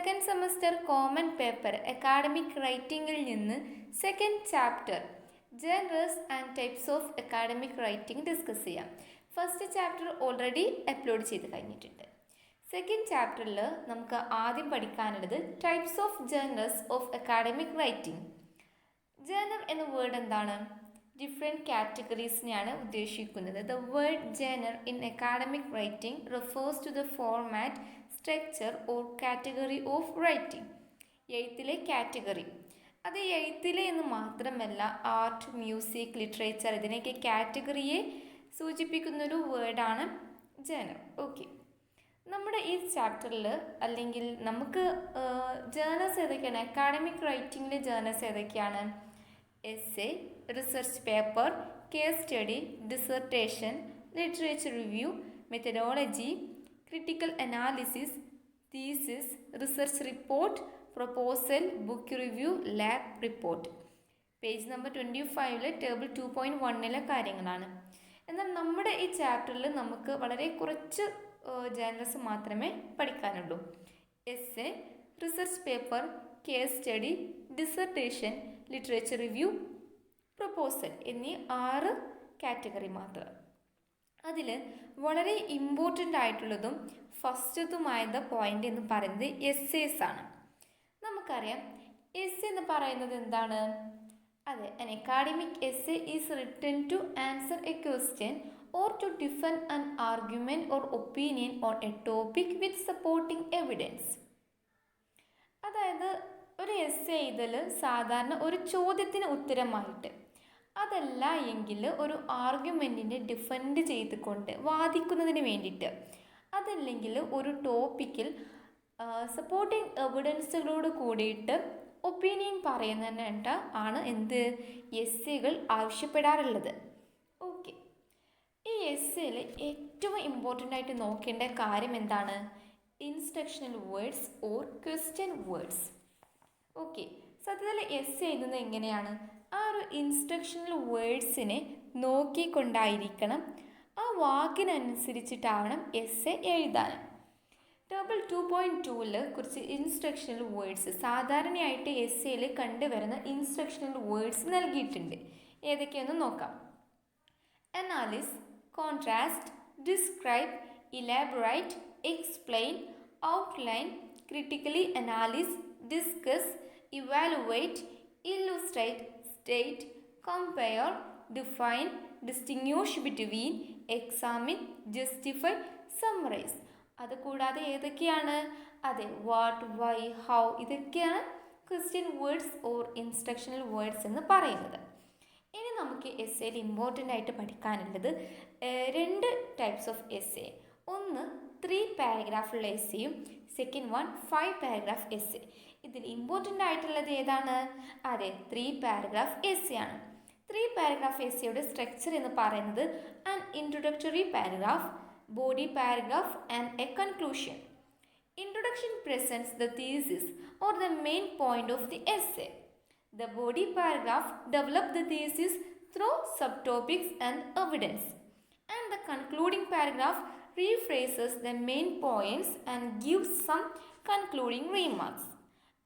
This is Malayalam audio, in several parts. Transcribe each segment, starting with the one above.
Second semester common paper academic റൈറ്റിംഗിൽ നിന്ന് second chapter journals and types of academic writing discuss ചെയ്യാം. ഫസ്റ്റ് ചാപ്റ്റർ ഓൾറെഡി അപ്ലോഡ് ചെയ്ത് കഴിഞ്ഞിട്ടുണ്ട്. സെക്കൻഡ് ചാപ്റ്ററിൽ നമുക്ക് ആദ്യം പഠിക്കാനുള്ളത് types of journals of academic writing. Journal എന്ന വേർഡ് എന്താണ്? ഡിഫറെൻറ്റ് കാറ്റഗറീസിനെയാണ് ഉദ്ദേശിക്കുന്നത്. The word journal in academic writing refers to the format, structure or category of writing. എഴുത്തിലെ കാറ്റഗറി, അത് എഴുത്തിലെ എന്ന് മാത്രമല്ല ആർട്ട്, മ്യൂസിക്, ലിറ്ററേച്ചർ ഇതിനെയൊക്കെ കാറ്റഗറിയെ സൂചിപ്പിക്കുന്നൊരു വേർഡാണ് ജേണൽ. ഓക്കെ, നമ്മുടെ ഈ ചാപ്റ്ററിൽ അല്ലെങ്കിൽ നമുക്ക് ജേണൽസ് ഏതൊക്കെയാണ്? അക്കാഡമിക് റൈറ്റിംഗിലെ ജേണൽസ് ഏതൊക്കെയാണ്? Essay, research paper, case study, dissertation, literature review, methodology, critical analysis, thesis, research report, proposal, book review, lab report. Page number 25 table 2.1 കാര്യങ്ങളാണ്. എന്നാൽ നമ്മുടെ ഈ ചാപ്റ്ററിൽ നമുക്ക് വളരെ കുറച്ച് ജേണൽസ് മാത്രമേ പഠിക്കാനുള്ളൂ. Essay, research paper, case study, dissertation, literature review, proposal എന്നീ 6 കാറ്റഗറി മാത്രം. അതിൽ വളരെ ഇമ്പോർട്ടൻ്റ് ആയിട്ടുള്ളതും ഫസ്റ്റത്തുമായത് പോയിന്റ് എന്ന് പറയുന്നത് എസ്സേസ് ആണ്. നമുക്കറിയാം എസ്സേ എന്ന് പറയുന്നത് എന്താണ്? അതെ, an academic essay is written to answer a question or to defend an argument or opinion on a topic with supporting evidence. അതായത് ഒരു എസ്സേ എഴുതൽ സാധാരണ ഒരു ചോദ്യത്തിന് ഉത്തരമായിട്ട്, അതല്ല എങ്കിൽ ഒരു ആർഗ്യുമെൻറ്റിനെ ഡിഫെൻഡ് ചെയ്തുകൊണ്ട് വാദിക്കുന്നതിന് വേണ്ടിയിട്ട്, അതല്ലെങ്കിൽ ഒരു ടോപ്പിക്കിൽ സപ്പോർട്ടിങ് എവിഡൻസുകളോട് കൂടിയിട്ട് ഒപ്പീനിയൻ പറയുന്നതിനായിട്ട് ആണ് എന്ത് എസ്സേകൾ ആവശ്യപ്പെടാറുള്ളത്. ഓക്കെ, ഈ എസ്സേയിൽ ഏറ്റവും ഇമ്പോർട്ടൻ്റ് ആയിട്ട് നോക്കേണ്ട കാര്യം എന്താണ്? Instructional words or question words. Okay, സത്യത്തിൽ എസ്സേ എഴുതുന്നത് എങ്ങനെയാണ്? ആ ഒരു ഇൻസ്ട്രക്ഷണൽ വേർഡ്സിനെ നോക്കിക്കൊണ്ടായിരിക്കണം, ആ വാക്കിനനുസരിച്ചിട്ടാവണം എസ്സേ എഴുതാൻ. ടേബിൾ 2.2 കുറച്ച് ഇൻസ്ട്രക്ഷണൽ വേർഡ്സ്, സാധാരണയായിട്ട് എസ്സേയിൽ കണ്ടുവരുന്ന ഇൻസ്ട്രക്ഷണൽ വേർഡ്സ് നൽകിയിട്ടുണ്ട്. ഏതൊക്കെയൊന്ന് നോക്കാം. അനാലിസ്, contrast, describe, elaborate, explain, outline, critically അനാലിസ്, discuss, evaluate, illustrate, state, compare, define, distinguish between, examine, justify, summarize. അതുകൂടാതെ ഏതൊക്കെയാണ്? അതെ, വാട്ട്, വൈ, ഹൗ ഇതൊക്കെയാണ് question words or instructional words എന്ന് പറയുന്നത്. ഇനി നമുക്ക് എസ്സേയിൽ ഇമ്പോർട്ടൻ്റ് ആയിട്ട് പഠിക്കാനുള്ളത് 2 ടൈപ്സ് ഓഫ് എസ്സേ. ഒന്ന് 3 പാരഗ്രാഫുള്ള എസ്സേയും സെക്കൻഡ് 5 പാരഗ്രാഫ് എസ്സേ. ഇതിൽ ഇമ്പോർട്ടൻ്റ് ആയിട്ടുള്ളത് ഏതാണ്? അതെ, 3 പാരഗ്രാഫ് എസ്സേ ആണ്. 3 പാരഗ്രാഫ് എസ്സേയുടെ സ്ട്രക്ചർ എന്ന് പറയുന്നത് an introductory paragraph, body paragraph and a conclusion. Introduction presents the thesis or the main point of the essay. The body paragraph develops the thesis through subtopics and evidence. And the concluding paragraph rephrases the main points and gives some concluding remarks.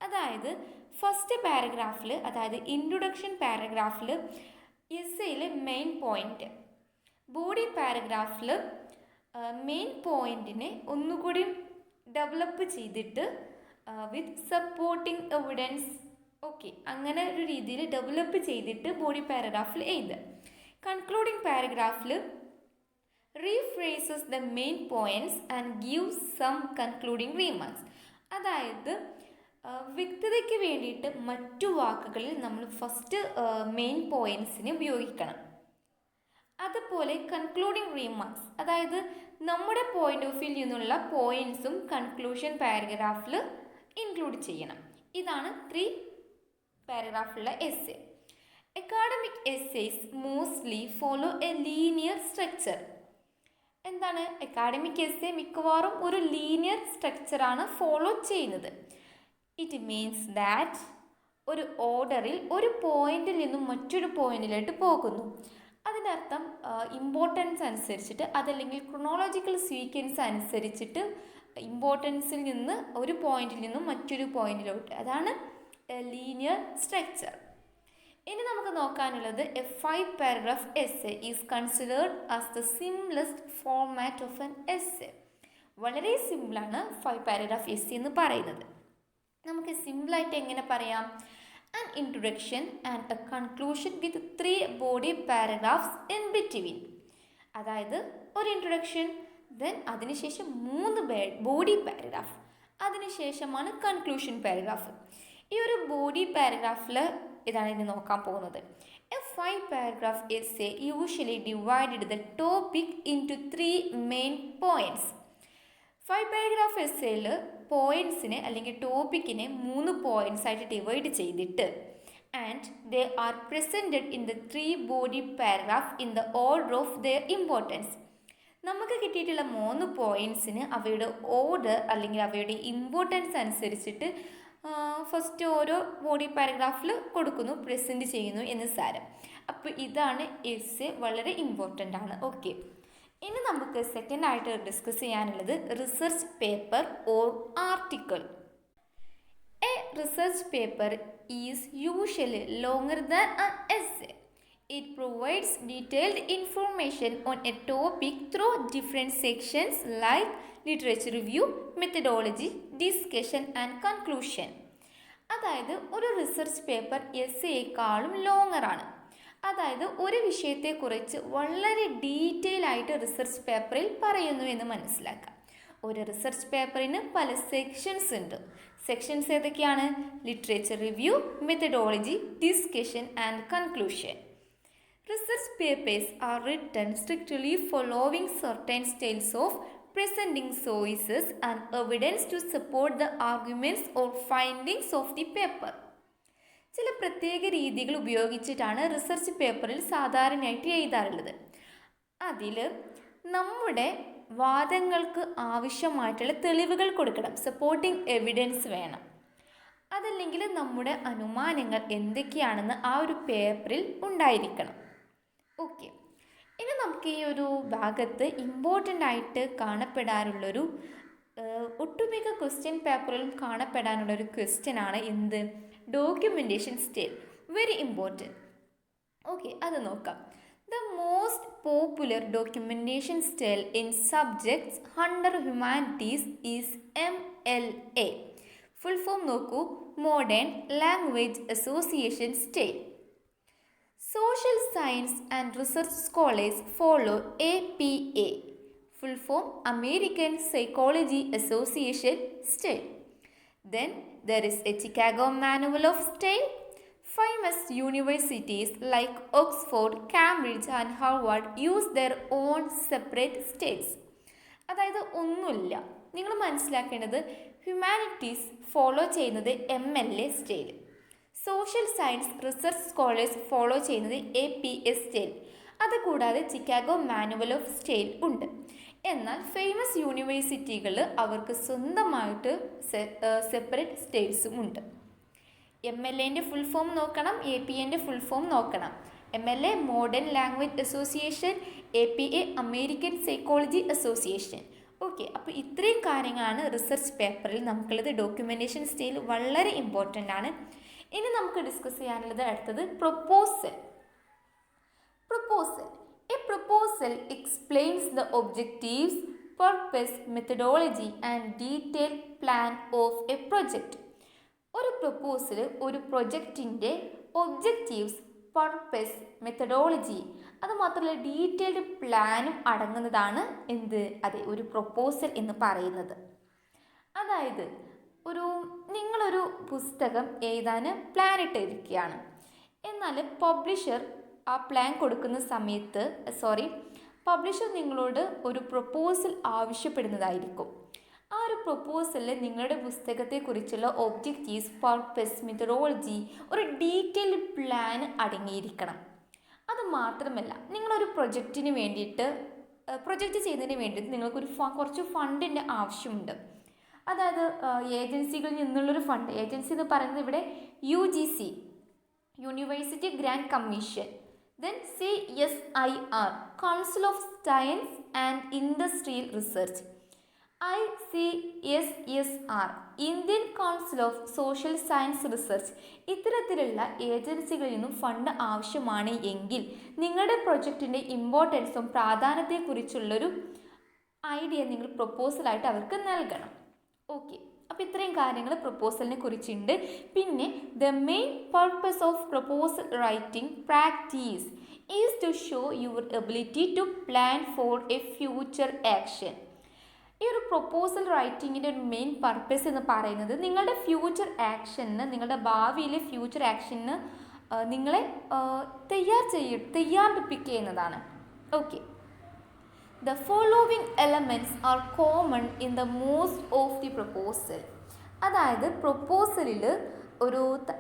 അതായത് ഫസ്റ്റ് പാരഗ്രാഫിൽ, അതായത് ഇൻട്രൊഡക്ഷൻ പാരഗ്രാഫിൽ എസ്സേയിലെ മെയിൻ പോയിന്റ്, ബോഡി പാരഗ്രാഫിൽ മെയിൻ പോയിന്റിനെ ഒന്നുകൂടി ഡെവലപ്പ് ചെയ്തിട്ട് വിത്ത് സപ്പോർട്ടിംഗ് എവിഡൻസ്. ഓക്കെ, അങ്ങനെ ഒരു രീതിയിൽ ഡെവലപ്പ് ചെയ്തിട്ട് ബോഡി പാരഗ്രാഫിൽ എഴുതുക. കൺക്ലൂഡിംഗ് പാരഗ്രാഫിൽ rephrases the main points and gives some concluding remarks. അതായത് വ്യക്തതയ്ക്ക് വേണ്ടിയിട്ട് മറ്റു വാക്കുകളിൽ നമ്മൾ ഫസ്റ്റ് മെയിൻ പോയിൻറ്റ്സിനെ ഉപയോഗിക്കണം. അതുപോലെ കൺക്ലൂഡിങ് റീമാർക്സ്, അതായത് നമ്മുടെ പോയിന്റ് ഓഫ് വ്യൂവിൽ നിന്നുള്ള പോയിൻറ്റ്സും കൺക്ലൂഷൻ പാരഗ്രാഫിൽ ഇൻക്ലൂഡ് ചെയ്യണം. ഇതാണ് 3 പാരഗ്രാഫുള്ള essay. Academic essays mostly follow a linear structure. എന്താണ്? അക്കാഡമിക് എസ്സേ മിക്കവാറും ഒരു ലീനിയർ സ്ട്രക്ചറാണ് ഫോളോ ചെയ്യുന്നത്. ഇറ്റ് മീൻസ് ദാറ്റ് ഒരു ഓർഡറിൽ ഒരു പോയിന്റിൽ നിന്നും മറ്റൊരു പോയിന്റിലോട്ട് പോകുന്നു. അതിനർത്ഥം ഇമ്പോർട്ടൻസ് അനുസരിച്ചിട്ട്, അതല്ലെങ്കിൽ ക്രൊണോളജിക്കൽ സീക്വൻസ് അനുസരിച്ചിട്ട് ഇമ്പോർട്ടൻസിൽ നിന്ന് ഒരു പോയിന്റിൽ നിന്നും മറ്റൊരു പോയിന്റിലോട്ട്. അതാണ് ലീനിയർ സ്ട്രക്ചർ. ഇനി നമുക്ക് നോക്കാനുള്ളത് a 5 paragraph essay is considered as the simplest format of an essay. വളരെ സിമ്പിളാണ് 5 പാരഗ്രാഫ് എസ്സേ എന്ന് പറയുന്നത്. നമുക്ക് സിമ്പിളായിട്ട് എങ്ങനെ പറയാം? An introduction and a conclusion with 3 body paragraphs in between. അതായത് ഒരു ഇൻട്രൊഡക്ഷൻ, ദെൻ അതിനുശേഷം 3 ബോഡി പാരഗ്രാഫ്, അതിനുശേഷമാണ് കൺക്ലൂഷൻ പാരഗ്രാഫ്. ഈ ഒരു ബോഡി പാരഗ്രാഫിൽ ഇതാണ് ഇനി നോക്കാൻ പോകുന്നത്. A 5 paragraph essay usually divided the topic into 3 main points. 5 paragraph എസ്സേയിൽ പോയിന്റ്സിനെ അല്ലെങ്കിൽ ടോപ്പിക്കിനെ 3 പോയിന്റ്സ് ആയിട്ട് ഡിവൈഡ് ചെയ്തിട്ട് and they are presented in the 3 body paragraph in the order of their importance. നമുക്ക് കിട്ടിയിട്ടുള്ള 3 പോയിന്റ്സിന് അവയുടെ ഓർഡർ അല്ലെങ്കിൽ അവയുടെ ഇമ്പോർട്ടൻസ് അനുസരിച്ചിട്ട് ഫസ്റ്റ് ഓരോ ബോഡി പാരഗ്രാഫിൽ കൊടുക്കുന്നു, പ്രസൻറ്റ് ചെയ്യുന്നു എന്ന് സാരം. അപ്പോൾ ഇതാണ് എസ്സേ, വളരെ ഇമ്പോർട്ടൻ്റ് ആണ്. ഓക്കെ, ഇനി നമുക്ക് സെക്കൻഡ് ആയിട്ട് ഡിസ്കസ് ചെയ്യാനുള്ളത് research paper or article. A research paper is usually longer than an essay. It provides detailed information on a topic through different sections like literature review, methodology, discussion and conclusion. അതായത് ഒരു റിസർച്ച് പേപ്പർ എസ്സേയേക്കാളും ലോങ്ങറാണ്. അതായത് ഒരു വിഷയത്തെക്കുറിച്ച് വളരെ ഡീറ്റെയിൽ ആയിട്ട് റിസർച്ച് പേപ്പറിൽ പറയുന്നു എന്ന് മനസ്സിലാക്കാം. ഒരു റിസർച്ച് പേപ്പറിന് പല സെക്ഷൻസ് ഉണ്ട്. സെക്ഷൻസ് ഏതൊക്കെയാണ്? Literature review, methodology, discussion and conclusion. Research papers are written strictly following certain styles of presenting sources and evidence to support the arguments or findings of the paper. ചില പ്രത്യേക രീതികൾ ഉപയോഗിച്ചിട്ടാണ് റിസർച്ച് പേപ്പറിൽ സാധാരണയായിട്ട് എഴുതാറുള്ളത്. അതിൽ നമ്മുടെ വാദങ്ങൾക്ക് ആവശ്യമായിട്ടുള്ള തെളിവുകൾ കൊടുക്കണം, സപ്പോർട്ടിംഗ് എവിഡൻസ് വേണം. അതല്ലെങ്കിൽ നമ്മുടെ അനുമാനങ്ങൾ എന്തൊക്കെയാണെന്ന് ആ ഒരു പേപ്പറിൽ ഉണ്ടായിരിക്കണം. ഓക്കെ, ഇനി നമുക്ക് ഈ ഒരു ഭാഗത്ത് ഇമ്പോർട്ടൻ്റ് ആയിട്ട് കാണപ്പെടാനുള്ളൊരു ഒട്ടുമിക്ക ക്വസ്റ്റ്യൻ പേപ്പറിലും കാണപ്പെടാനുള്ളൊരു ക്വസ്റ്റ്യൻ ആണ് എന്ത്? Documentation style. Very important. Okay, അത് നോക്കാം. The most popular documentation style in subjects under humanities is MLA. Full form നോക്കൂ, modern language association style. Social science and research scholars follow APA. Full form American Psychology Association style. Then there is a Chicago Manual of Style. Famous universities like Oxford, Cambridge and Harvard use their own separate styles. അതായത് ഒന്നുമില്ല, നിങ്ങൾ മനസ്സിലാക്കേണ്ടത് ഹ്യൂമാനിറ്റീസ് ഫോളോ ചെയ്യുന്നത് MLA style, social science research scholars follow ചെയ്യുന്നത് APS സ്റ്റൈൽ. അതുകൂടാതെ ചിക്കാഗോ മാനുവൽ ഓഫ് സ്റ്റൈൽ ഉണ്ട്. എന്നാൽ ഫേമസ് യൂണിവേഴ്സിറ്റികൾ അവർക്ക് സ്വന്തമായിട്ട് സെപ്പറേറ്റ് സ്റ്റൈൽസും ഉണ്ട്. MLAൻ്റെ ഫുൾ ഫോം നോക്കണം, APAൻ്റെ ഫുൾ ഫോം നോക്കണം. MLA modern language association, APA American psychology association. Okay, അപ്പോൾ ഇത്രയും കാര്യങ്ങളാണ് റിസർച്ച് പേപ്പറിൽ നമുക്കുള്ളത്. ഡോക്യുമെൻറ്റേഷൻ സ്റ്റൈൽ വളരെ ഇമ്പോർട്ടൻ്റ് ആണ്. ഇനി നമുക്ക് ഡിസ്കസ് ചെയ്യാനുള്ളത് അടുത്തത് proposal. Proposal. A proposal explains the objectives, purpose, methodology and detail plan of A project. ഒരു പ്രൊപ്പോസൽ ഒരു പ്രൊജക്റ്റിൻ്റെ ഒബ്ജക്റ്റീവ്സ്, പർപ്പസ്, മെത്തഡോളജി, അതുമാത്രമല്ല ഡീറ്റെയിൽഡ് പ്ലാനും അടങ്ങുന്നതാണ് എന്ത്? അതെ, ഒരു പ്രൊപ്പോസൽ എന്ന് പറയുന്നത്. അതായത് നിങ്ങളൊരു പുസ്തകം എഴുതാൻ പ്ലാൻ ഇട്ടിരിക്കുകയാണ്. എന്നാൽ പബ്ലിഷർ ആ പ്ലാൻ കൊടുക്കുന്ന സമയത്ത് പബ്ലിഷർ നിങ്ങളോട് ഒരു പ്രൊപ്പോസൽ ആവശ്യപ്പെടുന്നതായിരിക്കും. ആ ഒരു പ്രൊപ്പോസലിൽ നിങ്ങളുടെ പുസ്തകത്തെക്കുറിച്ചുള്ള ഒബ്ജക്റ്റീവ്സ്, പർപ്പസ്, മെത്തഡോളജി, ഒരു ഡീറ്റെയിൽഡ് പ്ലാൻ അടങ്ങിയിരിക്കണം. അത് മാത്രമല്ല, നിങ്ങളൊരു പ്രൊജക്റ്റ് ചെയ്യുന്നതിന് വേണ്ടിയിട്ട് നിങ്ങൾക്കൊരു കുറച്ച് ഫണ്ടിൻ്റെ ആവശ്യമുണ്ട്. അതായത് ഏജൻസികളിൽ നിന്നുള്ളൊരു ഫണ്ട്. ഏജൻസി എന്ന് പറയുന്നത് ഇവിടെ UGC, university grant commission, then CSIR, council of science and industrial research. ICSSR, Indian council of social science research, ഇത്തരത്തിലുള്ള ഏജൻസികളിൽ നിന്നും ഫണ്ട് ആവശ്യമാണ് എങ്കിൽ നിങ്ങളുടെ പ്രൊജക്റ്റിൻ്റെ ഇമ്പോർട്ടൻസും പ്രാധാന്യത്തെക്കുറിച്ചുള്ളൊരു ഐഡിയ നിങ്ങൾ പ്രൊപ്പോസലായിട്ട് അവർക്ക് നൽകണം. ഓക്കെ, അപ്പോൾ ഇത്രയും കാര്യങ്ങൾ പ്രൊപ്പോസലിനെ കുറിച്ചുണ്ട്. പിന്നെ the main purpose of proposal writing practice is to show your ability to plan for a future action. ഈ ഒരു പ്രൊപ്പോസൽ റൈറ്റിങ്ങിൻ്റെ ഒരു മെയിൻ പർപ്പസ് എന്ന് പറയുന്നത് നിങ്ങളുടെ ഫ്യൂച്ചർ ആക്ഷന്, നിങ്ങളുടെ ഭാവിയിലെ ഫ്യൂച്ചർ ആക്ഷന് നിങ്ങളെ തയ്യാറെടുപ്പിക്കുന്നതാണ്. Okay, the following elements are common in the most of the proposal. അതായത് പ്രൊപ്പോസലിൽ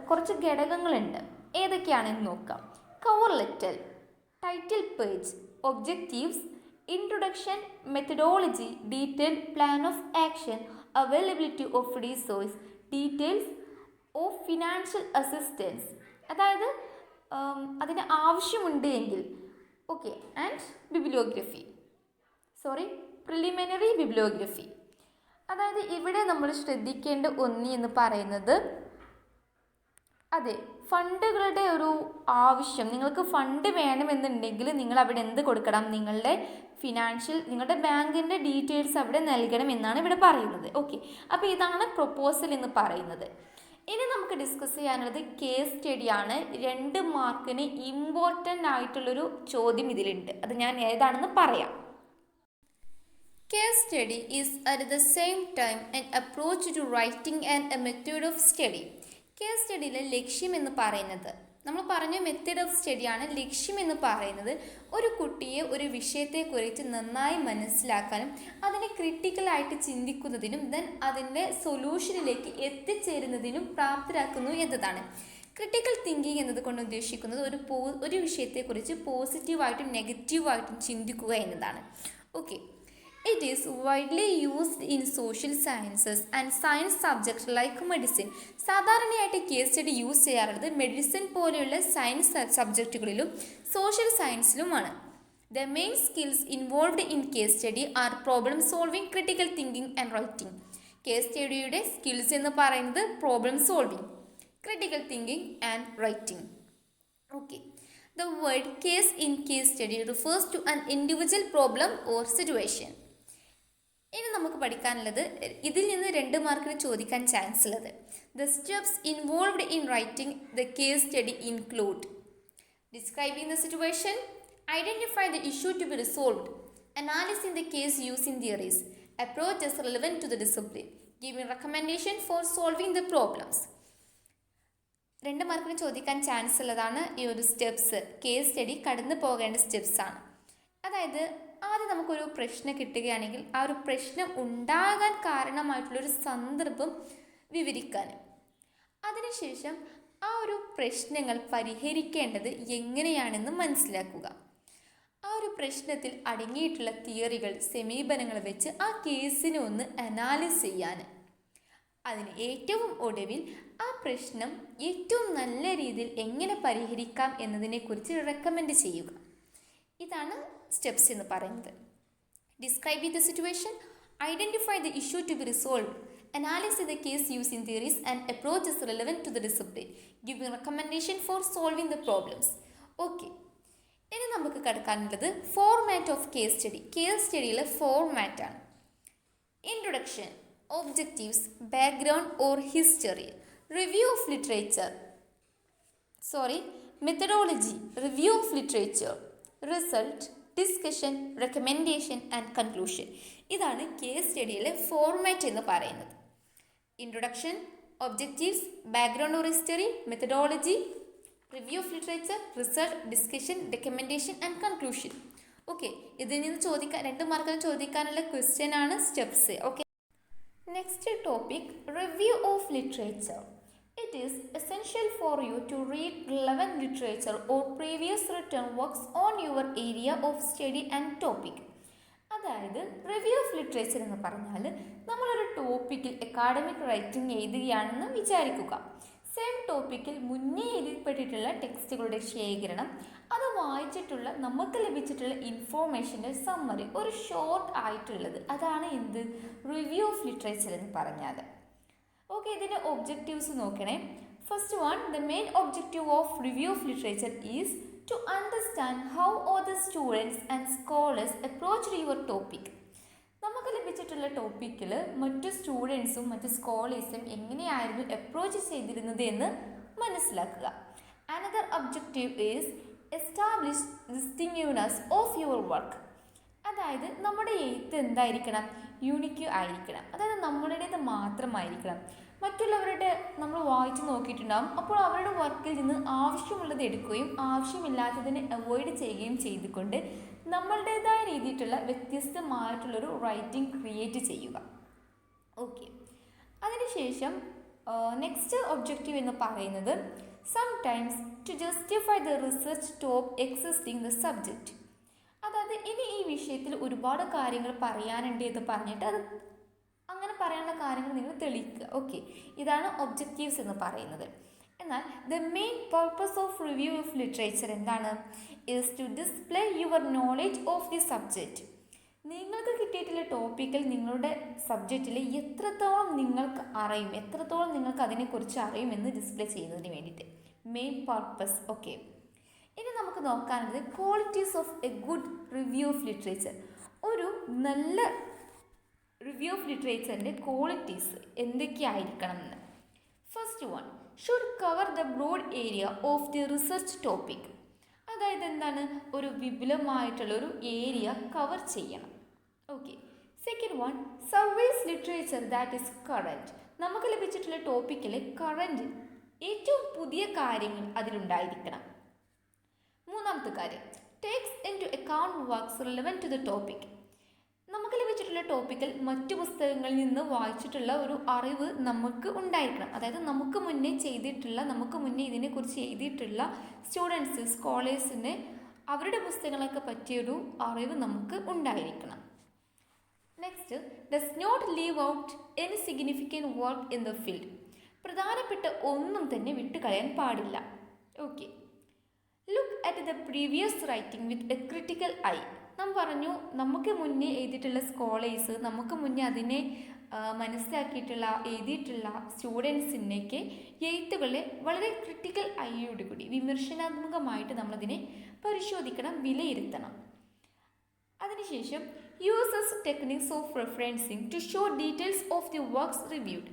കുറച്ച് ഘടകങ്ങളുണ്ട്. ഏതൊക്കെയാണെന്ന് നോക്കാം. Cover letter, title page, objectives, introduction, methodology, detail plan of action, availability of resource, details of financial assistance, അതായത് അതിന് ആവശ്യമുണ്ട് എങ്കിൽ. Okay, and preliminary bibliography. അതായത് ഇവിടെ നമ്മൾ ശ്രദ്ധിക്കേണ്ട ഒന്ന് എന്ന് പറയുന്നത്, അതെ, ഫണ്ടുകളുടെ ഒരു ആവശ്യം. നിങ്ങൾക്ക് ഫണ്ട് വേണമെന്നുണ്ടെങ്കിൽ നിങ്ങൾ അവിടെ എന്ത് കൊടുക്കണം? നിങ്ങളുടെ നിങ്ങളുടെ ബാങ്കിൻ്റെ ഡീറ്റെയിൽസ് അവിടെ നൽകണം എന്നാണ് ഇവിടെ പറയുന്നത്. ഓക്കെ, അപ്പോൾ ഇതാണ് പ്രൊപ്പോസൽ എന്ന് പറയുന്നത്. ഇനി നമുക്ക് ഡിസ്കസ് ചെയ്യാനുള്ളത് കേസ് സ്റ്റഡിയാണ്. 2 മാർക്കിന് ഇമ്പോർട്ടൻ്റ് ആയിട്ടുള്ളൊരു ചോദ്യം ഇതിലുണ്ട്. അത് ഞാൻ ഏതാണെന്ന് പറയാം. Case study is at the same time an approach to writing and a method of study. Case സ്റ്റഡിയിലെ ലക്ഷ്യം എന്ന് പറയുന്നത്, നമ്മൾ പറഞ്ഞ മെത്തേഡ് ഓഫ് സ്റ്റഡിയാണ്. ലക്ഷ്യം എന്ന് പറയുന്നത് ഒരു കുട്ടിയെ ഒരു വിഷയത്തെക്കുറിച്ച് നന്നായി മനസ്സിലാക്കാനും അതിനെ ക്രിട്ടിക്കലായിട്ട് ചിന്തിക്കുന്നതിനും ദെൻ അതിൻ്റെ സൊല്യൂഷനിലേക്ക് എത്തിച്ചേരുന്നതിനും പ്രാപ്തരാക്കുന്നു എന്നതാണ്. ക്രിട്ടിക്കൽ തിങ്കിങ് എന്നതുകൊണ്ട് ഉദ്ദേശിക്കുന്നത് ഒരു വിഷയത്തെക്കുറിച്ച് പോസിറ്റീവായിട്ടും നെഗറ്റീവായിട്ടും ചിന്തിക്കുക എന്നതാണ്. Okay, it is widely used in social sciences and science subjects like medicine. സാധാരണയായിട്ട് കേസ് സ്റ്റഡി യൂസ് ചെയ്യാറുള്ളത് മെഡിസിൻ പോലെയുള്ള സയൻസ് സബ്ജക്റ്റുകളിലും സോഷ്യൽ സയൻസിലുമാണ്. The main skills involved in case study are problem solving, critical thinking and writing. Case സ്റ്റഡിയുടെ സ്കിൽസ് എന്ന് പറയുന്നത് problem solving, critical thinking and writing. Okay, the word case in case study refers to an individual problem or situation. ഇനി നമുക്ക് പഠിക്കാനുള്ളത്, ഇതിൽ നിന്ന് 2 മാർക്കിന് ചോദിക്കാൻ ചാൻസ് ഉള്ളത്, the steps involved in writing the case study include describing the situation, identify the issue to be resolved, analyzing the case using theories, approaches relevant to the discipline, giving recommendation for solving the problems. 2 മാർക്കിന് ചോദിക്കാൻ ചാൻസ് ഉള്ളതാണ് ഈ ഒരു സ്റ്റെപ്സ്. കേസ് സ്റ്റഡി കടന്നു പോകേണ്ട സ്റ്റെപ്സാണ്. അതായത് ആദ്യം നമുക്കൊരു പ്രശ്നം കിട്ടുകയാണെങ്കിൽ ആ ഒരു പ്രശ്നം ഉണ്ടാകാൻ കാരണമായിട്ടുള്ളൊരു സന്ദർഭം വിവരിക്കാൻ, അതിനുശേഷം ആ ഒരു പ്രശ്നങ്ങൾ പരിഹരിക്കേണ്ടത് എങ്ങനെയാണെന്ന് മനസ്സിലാക്കുക, ആ ഒരു പ്രശ്നത്തിൽ അടങ്ങിയിട്ടുള്ള തിയറികൾ, സമീപനങ്ങൾ വെച്ച് ആ കേസിനെ ഒന്ന് അനാലിസ് ചെയ്യാൻ, അതിന് ഏറ്റവും ഒടുവിൽ ആ പ്രശ്നം ഏറ്റവും നല്ല രീതിയിൽ എങ്ങനെ പരിഹരിക്കാം എന്നതിനെക്കുറിച്ച് റെക്കമെൻഡ് ചെയ്യുക. ഇതാണ് സ്റ്റെപ്സ് എന്ന് പറയുന്നത്. Describe the situation, identify the issue to be resolve, analyse the case using theories and approaches relevant to the discipline, giving recommendation for solving the problems. Okay, ഇനി നമുക്ക് കിടക്കാനുള്ളത് format of case study. Case സ്റ്റഡിയിലെ ഫോർമാറ്റാണ്. Introduction, objectives, background or history, review of literature, methodology, review of literature, result, discussion, recommendation and conclusion. ഇതാണ് കേസ് സ്റ്റഡിയിലെ ഫോർമാറ്റ് എന്ന് പറയുന്നത്. Introduction, objectives, background or history, methodology, review of literature, result, discussion, recommendation and conclusion. Okay, ഇതിൽ നിന്ന് 2 മാർക്കിന് ചോദിക്കാനുള്ള ക്വസ്റ്റ്യൻ ആണ് steps. Okay, next topic, review of literature. It is essential for you to read relevant literature or previous written works on your area of study and topic. അതായത് റിവ്യൂ ഓഫ് ലിറ്ററേച്ചർ എന്ന് പറഞ്ഞാൽ നമ്മളൊരു ടോപ്പിക്കിൽ അക്കാഡമിക് റൈറ്റിംഗ് എഴുതുകയാണെന്ന് വിചാരിക്കുക. സെയിം ടോപ്പിക്കിൽ മുന്നേ എഴുതപ്പെട്ടിട്ടുള്ള ടെക്സ്റ്റുകളുടെ ശേഖരണം, അത് വായിച്ച നമുക്ക് ലഭിച്ചിട്ടുള്ള ഇൻഫോർമേഷൻ്റെ സമ്മറി, ഒരു ഷോർട്ട് ആയിട്ടുള്ളത്, അതാണ് എന്ത് റിവ്യൂ ഓഫ് ലിറ്ററേച്ചർ എന്ന് പറഞ്ഞാൽ. ഓക്കെ, ഇതിൻ്റെ ഒബ്ജക്റ്റീവ്സ് നോക്കണേ. First one, the main objective of review of literature is to understand how other students and scholars approach your topic. നമുക്ക് ലഭിച്ചിട്ടുള്ള ടോപ്പിക്കിൽ മറ്റു സ്റ്റുഡൻസും മറ്റു സ്കോളേഴ്സും എങ്ങനെയായിരുന്നു അപ്രോച്ച് ചെയ്തിരുന്നത് എന്ന് മനസ്സിലാക്കുക. Another objective is establish distinctiveness of your work. അതായത് നമ്മുടെ എഴുത്ത് എന്തായിരിക്കണം, യൂണിക്ക് ആയിരിക്കണം. അതായത് നമ്മുടേത് മാത്രമായിരിക്കണം. മറ്റുള്ളവരുടെ നമ്മൾ വായിച്ച് നോക്കിയിട്ടുണ്ടാകും. അപ്പോൾ അവരുടെ വർക്കിൽ നിന്ന് ആവശ്യമുള്ളത് എടുക്കുകയും ആവശ്യമില്ലാത്തതിനെ അവോയ്ഡ് ചെയ്യുകയും ചെയ്തുകൊണ്ട് നമ്മളുടേതായ രീതിയിലുള്ള വ്യത്യസ്തമായിട്ടുള്ളൊരു റൈറ്റിംഗ് ക്രിയേറ്റ് ചെയ്യുക. ഓക്കെ, അതിനുശേഷം നെക്സ്റ്റ് ഒബ്ജക്റ്റീവ് എന്ന് പറയുന്നത് sometimes to justify the research top existing the subject. അതായത് ഇനി ഈ വിഷയത്തിൽ ഒരുപാട് കാര്യങ്ങൾ പറയാനുണ്ട് എന്ന് പറഞ്ഞിട്ട് അത് അങ്ങനെ പറയാനുള്ള കാര്യങ്ങൾ നിങ്ങൾ തെളിയിക്കുക. ഓക്കെ, ഇതാണ് ഒബ്ജക്റ്റീവ്സ് എന്ന് പറയുന്നത്. എന്നാൽ the main purpose of review of literature എന്താണ്? Is to display your knowledge of the subject. നിങ്ങൾക്ക് കിട്ടിയിട്ടുള്ള ടോപ്പിക്കിൽ നിങ്ങളുടെ സബ്ജക്റ്റിൽ എത്രത്തോളം നിങ്ങൾക്ക് അറിയും, എത്രത്തോളം നിങ്ങൾക്ക് അതിനെക്കുറിച്ച് അറിയുമെന്ന് ഡിസ്പ്ലേ ചെയ്യുന്നതിന് വേണ്ടിയിട്ട് മെയിൻ പർപ്പസ്. ഓക്കെ, ഇനി നമുക്ക് നോക്കാനുള്ളത് qualities of a good review of literature. ഒരു നല്ല റിവ്യൂ ഓഫ് ലിറ്ററേച്ചറിൻ്റെ ക്വാളിറ്റീസ് എന്തൊക്കെയായിരിക്കണം എന്ന്. First one, should cover the broad area of the research topic. അതായത് എന്താണ്, ഒരു വിപുലമായിട്ടുള്ളൊരു ഏരിയ കവർ ചെയ്യണം. Okay, second one, surveys literature that is current. നമുക്ക് ലഭിച്ചിട്ടുള്ള ടോപ്പിക്കിൽ കറൻറ്റ് ഏറ്റവും പുതിയ കാര്യങ്ങൾ അതിലുണ്ടായിരിക്കണം. മൂന്നാമത്തെ കാര്യം, takes into account works relevant to the topic. നമുക്ക് ലഭിച്ചിട്ടുള്ള ടോപ്പിക്കിൽ മറ്റു പുസ്തകങ്ങളിൽ നിന്ന് വായിച്ചിട്ടുള്ള ഒരു അറിവ് നമുക്ക് ഉണ്ടായിരിക്കണം. അതായത് നമുക്ക് മുന്നേ ചെയ്തിട്ടുള്ള, നമുക്ക് മുന്നേ ഇതിനെക്കുറിച്ച് എഴുതിയിട്ടുള്ള സ്റ്റുഡൻസ്, സ്കോളേഴ്സിന് അവരുടെ പുസ്തകങ്ങളൊക്കെ പറ്റിയൊരു അറിവ് നമുക്ക് ഉണ്ടായിരിക്കണം. Next, does not leave out any significant work in the field. പ്രധാനപ്പെട്ട ഒന്നും തന്നെ വിട്ടുകളയാൻ പാടില്ല. Okay, look at the previous writing with a critical eye. നാം പറഞ്ഞു, നമുക്ക് മുന്നേ എഴുതിയിട്ടുള്ള സ്കോളേഴ്സ്, നമുക്ക് മുന്നേ അതിനെ മനസ്സിലാക്കിയിട്ടുള്ള എഴുതിയിട്ടുള്ള സ്റ്റുഡൻസിൻ്റെയൊക്കെ എഴുത്തുകളെ വളരെ ക്രിട്ടിക്കൽ ഐയോട് കൂടി വിമർശനാത്മകമായിട്ട് നമ്മളതിനെ പരിശോധിക്കണം, വിലയിരുത്തണം. അതിനുശേഷം uses techniques of referencing to show details of the works reviewed.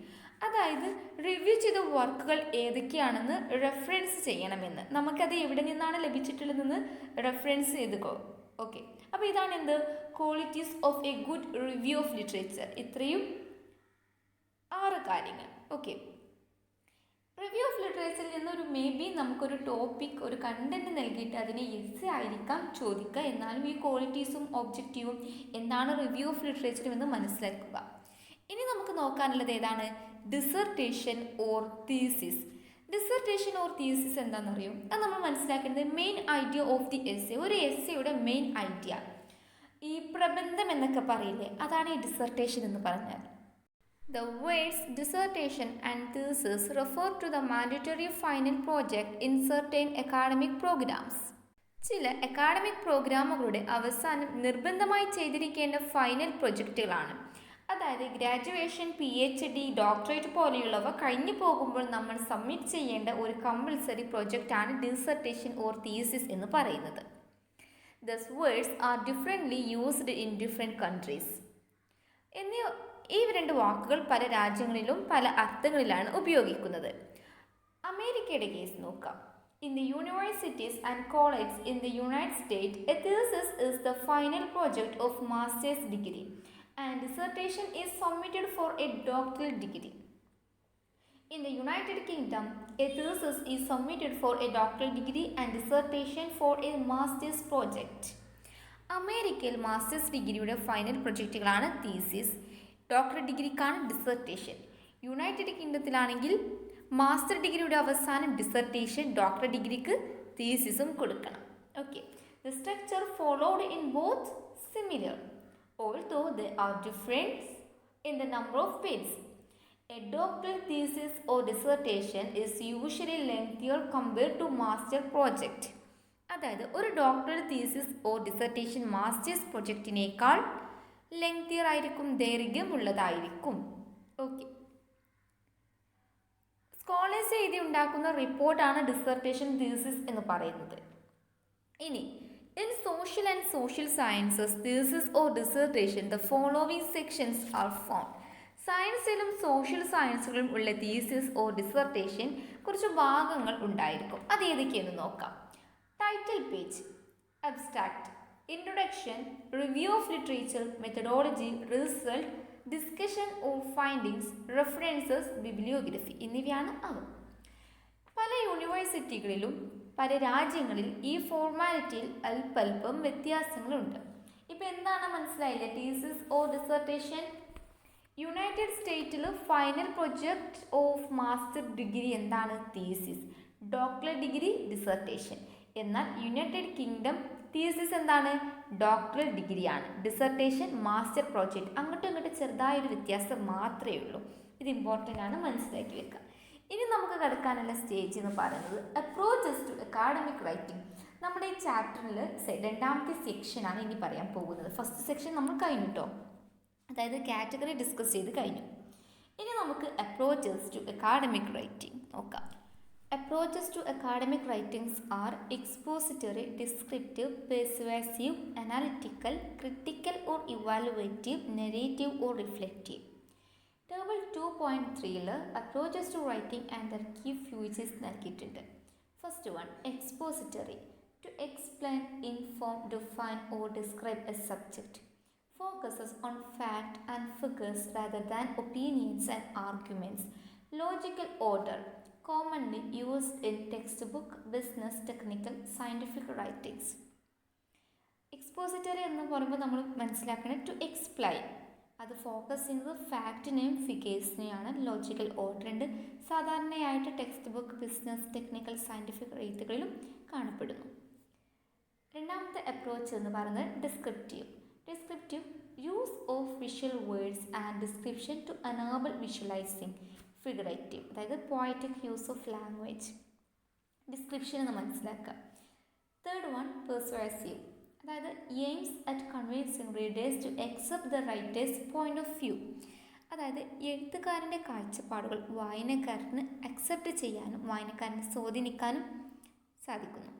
അതായത് റിവ്യൂ ചെയ്ത വർക്കുകൾ ഏതൊക്കെയാണെന്ന് റെഫറൻസ് ചെയ്യണമെന്ന്. നമുക്കത് എവിടെ നിന്നാണ് ലഭിച്ചിട്ടുള്ളതെന്ന് റെഫറൻസ് ചെയ്തുകോ. ഓക്കെ, അപ്പോൾ ഇതാണ് എന്ത് qualities of a good review of literature. ഇത്രയും 6 കാര്യങ്ങൾ. ഓക്കെ, റിവ്യൂ ഓഫ് ലിറ്ററേച്ചറിൽ നിന്ന് മേ ബി നമുക്കൊരു ടോപ്പിക്, ഒരു കണ്ടന്റ് നൽകിയിട്ട് അതിനെ എസ് ആയിരിക്കാം ചോദിക്കുക. എന്നാലും ഈ ക്വാളിറ്റീസും ഒബ്ജക്റ്റീവും എന്താണ് റിവ്യൂ ഓഫ് ലിറ്ററേച്ചറും എന്ന് മനസ്സിലാക്കുക. ഇനി നമുക്ക് നോക്കാനുള്ളത് ഏതാണ്? Dissertation or thesis. Dissertation or thesis എന്താണെന്നറിയോ? അത് നമ്മൾ മനസ്സിലാക്കേണ്ടത് main idea of the essay. ഒരു എസ്സേയുടെ മെയിൻ ഐഡിയ, ഈ പ്രബന്ധം എന്നൊക്കെ പറയില്ലേ, അതാണ് ഈ ഡിസർട്ടേഷൻ എന്ന് പറഞ്ഞാൽ. The words dissertation and thesis refer to the mandatory final project in certain academic programs. ചില അക്കാഡമിക് പ്രോഗ്രാമുകളുടെ അവസാനം നിർബന്ധമായി ചെയ്തിരിക്കേണ്ട ഫൈനൽ പ്രൊജക്റ്റുകളാണ്. അതായത് ഗ്രാജുവേഷൻ, PhD, ഡോക്ടറേറ്റ് പോലെയുള്ളവ കഴിഞ്ഞു പോകുമ്പോൾ നമ്മൾ സബ്മിറ്റ് ചെയ്യേണ്ട ഒരു കമ്പൽസറി പ്രൊജക്റ്റാണ് ഡിസർട്ടേഷൻ ഓർ തീസിസ് എന്ന് പറയുന്നത്. Thus words are differently used in different countries. ഈ 2 വാക്കുകൾ പല രാജ്യങ്ങളിലും പല അർത്ഥങ്ങളിലാണ് ഉപയോഗിക്കുന്നത്. അമേരിക്കയുടെ കേസ് നോക്കാം. In the universities and colleges in the United States, a thesis is the final project of master's degree and dissertation is submitted for a doctoral degree. In the United Kingdom, a thesis is submitted for a doctoral degree and dissertation for a master's project. അമേരിക്കയിൽ മാസ്റ്റേഴ്സ് ഡിഗ്രിയുടെ ഫൈനൽ പ്രൊജക്റ്റുകളാണ് തീസിസ്, ഡോക്ടറൽ ഡിഗ്രിക്കാണ് ഡിസർട്ടേഷൻ. യുണൈറ്റഡ് കിങ്ഡത്തിലാണെങ്കിൽ മാസ്റ്റർ ഡിഗ്രിയുടെ അവസാനം ഡിസർട്ടേഷൻ, ഡോക്ടറൽ ഡിഗ്രിക്ക് തീസിസും കൊടുക്കണം. Okay, the structure followed in both similar although they are different in the number of pages. A doctoral thesis or dissertation is usually lengthier compared to master project. അതായത് ഒരു doctoral thesis or dissertation master's പ്രൊജക്റ്റിനേക്കാൾ ലെങ്തിയർ ആയിരിക്കും, ദൈർഘ്യമുള്ളതായിരിക്കും. ഓക്കെ, സ്കോളേഴ്സ് എഴുതി ഉണ്ടാക്കുന്ന റിപ്പോർട്ടാണ് ഡിസർട്ടേഷൻ തീസിസ് എന്ന് പറയുന്നത്. ഇനി in social and social sciences thesis or dissertation the following sections are found. സയൻസിലും സോഷ്യൽ സയൻസുകളിലും ഉള്ള തീസിസ് ഓർ ഡിസർട്ടേഷൻ കുറച്ച് ഭാഗങ്ങൾ ഉണ്ടായിരിക്കും. അത് ഏതൊക്കെയെന്ന് നോക്കാം. Title page, abstract, introduction, review of literature, methodology, result, discussion of findings, references, bibliography എന്നിവയാണ് അവ. പല യൂണിവേഴ്സിറ്റികളിലും പല രാജ്യങ്ങളിൽ ഈ ഫോർമാലിറ്റിയിൽ അല്പം വ്യത്യാസങ്ങളുണ്ട്. ഇപ്പം എന്താണ് മനസ്സിലായില്ലേ? Thesis or dissertation. യുണൈറ്റഡ് സ്റ്റേറ്റിൽ final project of master degree എന്താണ്? തീസിസ്. Doctoral degree dissertation. എന്നാൽ യുണൈറ്റഡ് കിങ്ഡം തീസിസ് എന്താണ്? ഡോക്ടറൽ ഡിഗ്രിയാണ്. Dissertation master project. അങ്ങോട്ടും ഇങ്ങോട്ടും ചെറുതായൊരു വ്യത്യാസം മാത്രമേ ഉള്ളൂ. ഇത് ഇമ്പോർട്ടൻ്റ് ആണ്, മനസ്സിലാക്കി വെക്കുക. ഇനി നമുക്ക് കിടക്കാനുള്ള സ്റ്റേജ് എന്ന് പറയുന്നത് അപ്രോച്ചസ് ടു അക്കാഡമിക് റൈറ്റിംഗ്. നമ്മുടെ ഈ ചാപ്റ്ററിൽ രണ്ടാമത്തെ സെക്ഷനാണ് ഇനി പറയാൻ പോകുന്നത്. ഫസ്റ്റ് സെക്ഷൻ നമ്മൾ കഴിഞ്ഞു കേട്ടോ, അതായത് കാറ്റഗറി ഡിസ്കസ് ചെയ്ത് കഴിഞ്ഞു. ഇനി നമുക്ക് അപ്രോച്ചസ് ടു അക്കാഡമിക് റൈറ്റിംഗ് നോക്കാം. Approaches to academic writings are expository, descriptive, persuasive, analytical, critical or evaluative, narrative or reflective. Table 2.3 approaches to writing and their key features നൽകിയിട്ടുണ്ട്. First one, expository, to explain, inform, define or describe a subject. Focuses on fact and figures rather than opinions and arguments. Logical order, commonly used in textbook, business, technical, scientific writings. Expository എന്ന് പറയുമ്പോൾ നമ്മൾ മനസ്സിലാക്കുന്നത് ടു എക്സ്പ്ലെയിൻ, അത് ഫോക്കസ് ചെയ്യുന്നത് ഫാക്റ്റിനെയും ഫിഗേഴ്സിനെയാണ്. ലോജിക്കൽ ഓർഡർ ഉണ്ട്, സാധാരണയായിട്ട് text book, business, technical, scientific എഴുത്തുകളിലും കാണപ്പെടുന്നു. രണ്ടാമത്തെ അപ്രോച്ച് എന്ന് പറയുന്നത് descriptive. Descriptive, use of visual words and description to enable visualising. Figurative, അതായത് poetic use of language. Description എന്ന് മനസ്സിലാക്കുക. തേർഡ് വൺ, പെർസ്വാസീവ്, അതായത് aims at convincing readers to accept the writer's point of view. അതായത് എഴുത്തുകാരൻ്റെ കാഴ്ചപ്പാടുകൾ വായനക്കാരന് അക്സെപ്റ്റ് ചെയ്യാനും വായനക്കാരനെ സ്വാധീനിക്കാനും സാധിക്കുന്നു.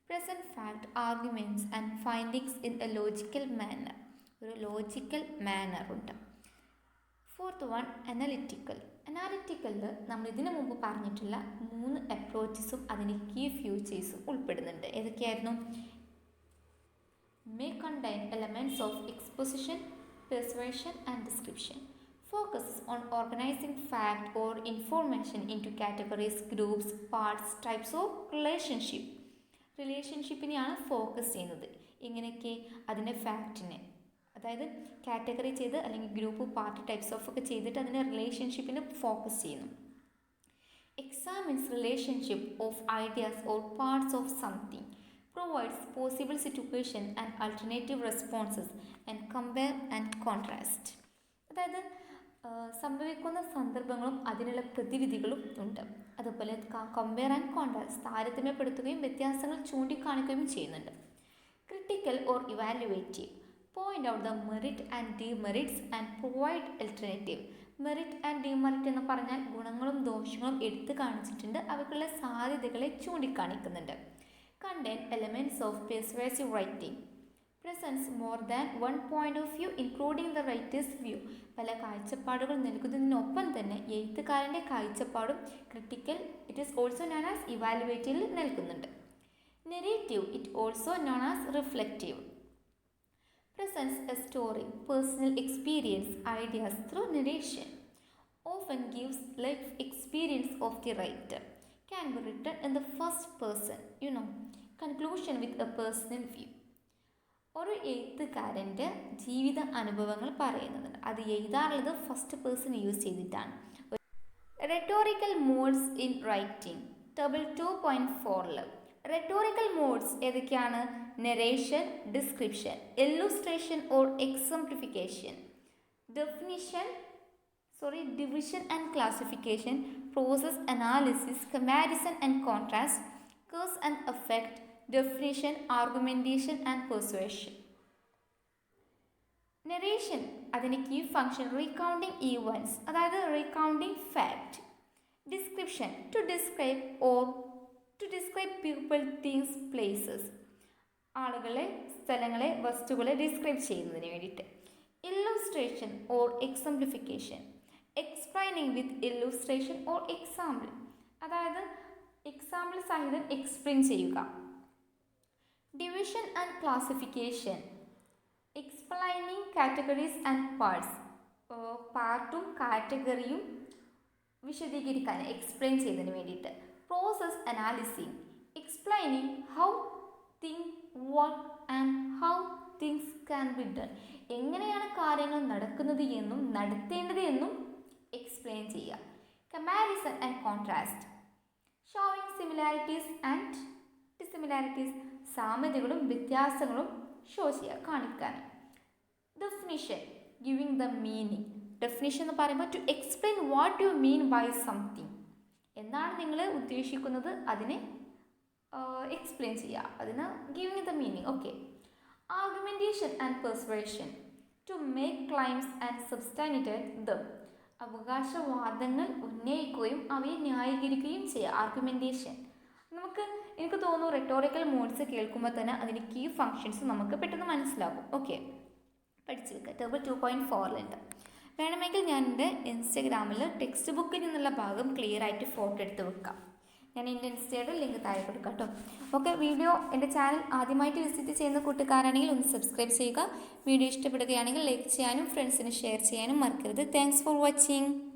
Present fact, arguments and findings in a logical manner. ഒരു ലോജിക്കൽ മാനർ ഉണ്ട്. Fourth one, analytical. അനാലിറ്റിക്കലിൽ നമ്മൾ ഇതിനു മുമ്പ് പറഞ്ഞിട്ടുള്ള 3 അപ്രോച്ചസും അതിൻ്റെ കീ ഫ്യൂച്ചേഴ്സും ഉൾപ്പെടുന്നുണ്ട്. ഏതൊക്കെയായിരുന്നു? may contain elements of exposition, persuasion and description. Focuses on organizing fact or information into categories, groups, parts, types of relationship. റിലേഷൻഷിപ്പിനെയാണ് ഫോക്കസ് ചെയ്യുന്നത്. ഇങ്ങനെയൊക്കെ അതിൻ്റെ ഫാക്റ്റിനെ, അതായത് കാറ്റഗറി ചെയ്ത് അല്ലെങ്കിൽ ഗ്രൂപ്പ്, പാർട്ട്, ടൈപ്സ് ഓഫ് ഒക്കെ ചെയ്തിട്ട് അതിൻ്റെ റിലേഷൻഷിപ്പിന് ഫോക്കസ് ചെയ്യുന്നു. Examines relationship of ideas or parts of something. provides possible situation and alternative responses and compare and contrast. അതായത് സംഭവിക്കുന്ന സന്ദർഭങ്ങളും അതിനുള്ള പ്രതിവിധികളും ഉണ്ട്. അതുപോലെ കമ്പയർ ആൻഡ് കോൺട്രാസ്റ്റ്, താരതമ്യപ്പെടുത്തുകയും വ്യത്യാസങ്ങൾ ചൂണ്ടിക്കാണിക്കുകയും ചെയ്യുന്നുണ്ട്. Critical or evaluative, point out the merit and demerits and provide alternative. Merit and demerit എന്ന് പറഞ്ഞാൽ ഗുണങ്ങളും ദോഷങ്ങളും എടുത്തു കാണിച്ചിട്ടുണ്ട്, അവയ്ക്കുള്ള സാധ്യതകളെ ചൂണ്ടിക്കാണിക്കുന്നുണ്ട്. Contain elements of persuasive writing. Presents more than one point of view including the writer's view. പല കാഴ്ചപ്പാടുകൾ നൽകുന്നതിനൊപ്പം തന്നെ എഴുത്തുകാരൻ്റെ കാഴ്ചപ്പാടും critical, it is also known as ഇവാലുവേറ്റീവിൽ നൽകുന്നുണ്ട്. Narrative, it also known as reflective. Presents a story, personal experience, ideas through narration. Often gives life experience of the writer. Can be written in the first person, conclusion with a personal view. ഒരു എഴുത്തുകാരൻ്റെ ജീവിത അനുഭവങ്ങൾ പറയുന്നുണ്ട്, അത് എഴുതാറുള്ളത് ഫസ്റ്റ് പേഴ്സൺ യൂസ് ചെയ്തിട്ടാണ്. Rhetorical modes in writing. Table 2.4 rhetorical modes ഏതൊക്കെയാണ്? Narration, description, illustration or exemplification, division and classification, process analysis, comparison and contrast, cause and effect, definition, argumentation and persuasion. Narration അതിൻ്റെ കീ ഫങ്ഷൻ റീകൗണ്ടിങ് ഈവൻസ്, അതായത് recounting fact. Description to describe people, things, places, ആളുകളെ, സ്ഥലങ്ങളെ, വസ്തുക്കളെ ഡിസ്ക്രൈബ് ചെയ്യുന്നതിന് വേണ്ടിയിട്ട്. Illustration or exemplification, explaining with illustration or example, അതായത് എക്സാമ്പിൾ സഹിതം എക്സ്പ്ലെയിൻ ചെയ്യുക. Division and classification, explaining categories and parts, പാർട്ടും കാറ്റഗറിയും വിശദീകരിക്കാൻ എക്സ്പ്ലെയിൻ ചെയ്യുന്നതിന് വേണ്ടിയിട്ട്. Process analysing, explaining how thing work and how things can be done, എങ്ങനെയാണ് കാര്യങ്ങൾ നടക്കുന്നത് എന്നും നടത്തേണ്ടത് എന്നും എക്സ്പ്ലെയിൻ ചെയ്യുക. Comparison and contrast, showing similarities and dissimilarities, സാമ്യതകളും വ്യത്യാസങ്ങളും ഷോ ചെയ്യുക, കാണിക്കാൻ. Definition, giving the meaning, definition എന്ന് പറയുമ്പോൾ to explain what you mean by something, എന്താണ് നിങ്ങൾ ഉദ്ദേശിക്കുന്നത് അതിനെ എക്സ്പ്ലെയിൻ ചെയ്യുക, അതിന് giving the meaning. Okay. Argumentation and persuasion, to make claims and substantiate them, അവകാശവാദങ്ങൾ ഉന്നയിക്കുകയും അവയെ ന്യായീകരിക്കുകയും ചെയ്യുക, ആർഗ്യുമെൻറ്റേഷൻ. എനിക്ക് തോന്നുന്നു റെട്ടോറിക്കൽ മോഡ്സ് കേൾക്കുമ്പോൾ തന്നെ അതിൻ്റെ കീ ഫങ്ഷൻസ് നമുക്ക് പെട്ടെന്ന് മനസ്സിലാകും. ഓക്കെ, പഠിച്ചു വെക്കുക. ടേബിൾ 2.4 വേണമെങ്കിൽ ഞാൻ എൻ്റെ ഇൻസ്റ്റഗ്രാമിൽ ടെക്സ്റ്റ് ബുക്കിൽ നിന്നുള്ള ഭാഗം ക്ലിയർ ആയിട്ട് ഫോട്ടോ എടുത്ത് വെക്കാം. ഞാൻ എൻ്റെ ഇൻസ്റ്റയുടെ ലിങ്ക് താഴെ കൊടുക്കാം കേട്ടോ. ഓക്കെ, വീഡിയോ എൻ്റെ ചാനൽ ആദ്യമായിട്ട് വിസിറ്റ് ചെയ്യുന്ന കൂട്ടുകാരാണെങ്കിൽ ഒന്ന് സബ്സ്ക്രൈബ് ചെയ്യുക. വീഡിയോ ഇഷ്ടപ്പെടുകയാണെങ്കിൽ ലൈക്ക് ചെയ്യാനും ഫ്രണ്ട്സിന് ഷെയർ ചെയ്യാനും മറക്കരുത്. Thanks for watching.